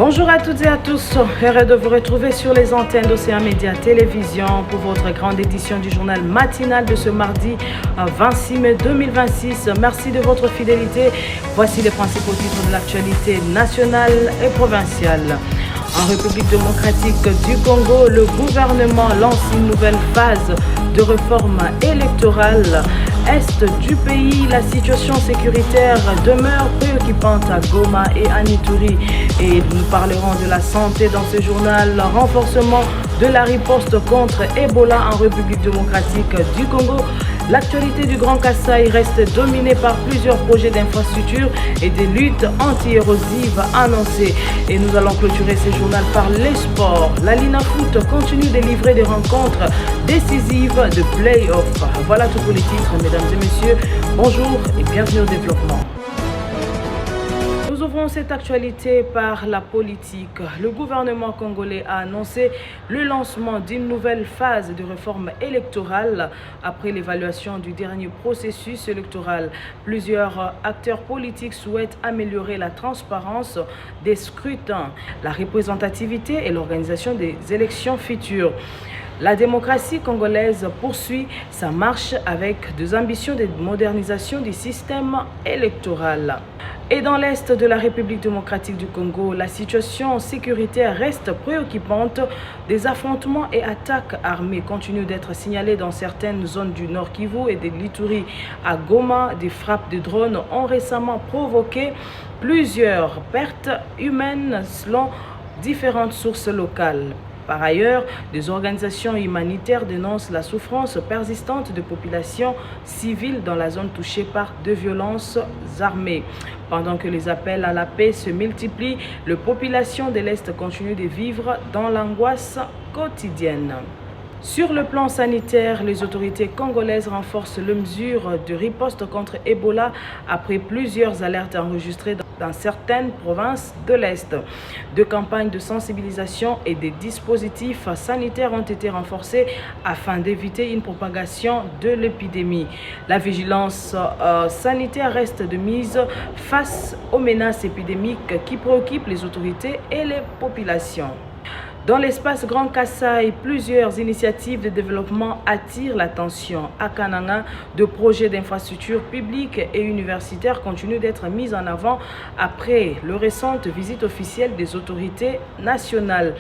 Bonjour à toutes et à tous, heureux de vous retrouver sur les antennes d'Océan Média Télévision pour votre grande édition du journal matinal de ce mardi 26 mai 2026. Merci de votre fidélité. Voici les principaux titres de l'actualité nationale et provinciale. En République démocratique du Congo, le gouvernement lance une nouvelle phase de réforme électorale. Est du pays, la situation sécuritaire demeure préoccupante à Goma et à Ituri. Et nous parlerons de la santé dans ce journal, renforcement de la riposte contre Ebola en République démocratique du Congo. L'actualité du Grand Kasaï reste dominée par plusieurs projets d'infrastructure et des luttes anti-érosives annoncées. Et nous allons clôturer ce journal par les sports. La Lina Foot continue de livrer des rencontres décisives de play-off. Voilà tout pour les titres, mesdames et messieurs. Bonjour et bienvenue au développement. Nous ouvrons cette actualité par la politique. Le gouvernement congolais a annoncé le lancement d'une nouvelle phase de réforme électorale après l'évaluation du dernier processus électoral. Plusieurs acteurs politiques souhaitent améliorer la transparence des scrutins, la représentativité et l'organisation des élections futures. La démocratie congolaise poursuit sa marche avec des ambitions de modernisation du système électoral. Et dans l'est de la République démocratique du Congo, la situation sécuritaire reste préoccupante. Des affrontements et attaques armées continuent d'être signalés dans certaines zones du Nord Kivu et de l'Ituri. À Goma, des frappes de drones ont récemment provoqué plusieurs pertes humaines selon différentes sources locales. Par ailleurs, des organisations humanitaires dénoncent la souffrance persistante de populations civiles dans la zone touchée par de violences armées. Pendant que les appels à la paix se multiplient, les populations de l'Est continuent de vivre dans l'angoisse quotidienne. Sur le plan sanitaire, les autorités congolaises renforcent les mesures de riposte contre Ebola après plusieurs alertes enregistrées dans certaines provinces de l'Est. Deux campagnes de sensibilisation et des dispositifs sanitaires ont été renforcés afin d'éviter une propagation de l'épidémie. La vigilance sanitaire reste de mise face aux menaces épidémiques qui préoccupent les autorités et les populations. Dans l'espace Grand Kasaï, plusieurs initiatives de développement attirent l'attention. À Kananga, de projets d'infrastructures publiques et universitaires continuent d'être mis en avant après le récente visite officielle des autorités nationales.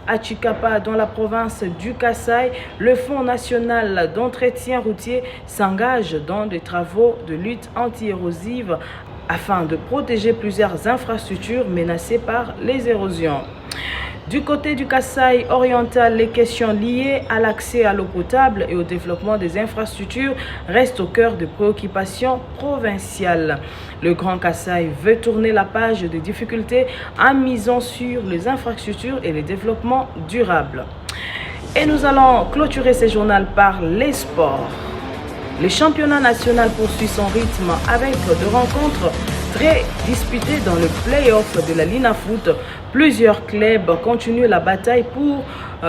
À Chikapa, dans la province du Kasaï, le Fonds national d'entretien routier s'engage dans des travaux de lutte anti-érosive afin de protéger plusieurs infrastructures menacées par les érosions. Du côté du Kasaï oriental, les questions liées à l'accès à l'eau potable et au développement des infrastructures restent au cœur de préoccupations provinciales. Le Grand Kasaï veut tourner la page des difficultés en misant sur les infrastructures et les développements durables. Et nous allons clôturer ce journal par les sports. Le championnat national poursuit son rythme avec des rencontres très disputées dans le play-off de la Lina Foot. Plusieurs clubs continuent la bataille pour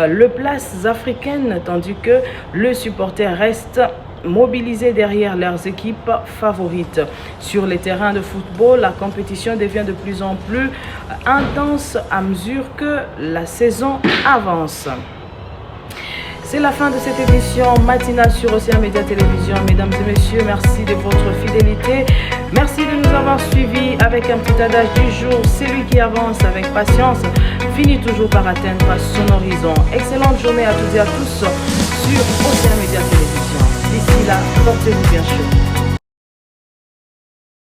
les places africaines, tandis que les supporters restent mobilisés derrière leurs équipes favorites. Sur les terrains de football, la compétition devient de plus en plus intense à mesure que la saison avance. C'est la fin de cette édition matinale sur Océan Média Télévision. Mesdames et messieurs, merci de votre fidélité. Merci de nous avoir suivis avec un petit adage du jour. Celui qui avance avec patience finit toujours par atteindre son horizon. Excellente journée à toutes et à tous sur Océan Média Télévision. D'ici là, portez-vous bien chaud.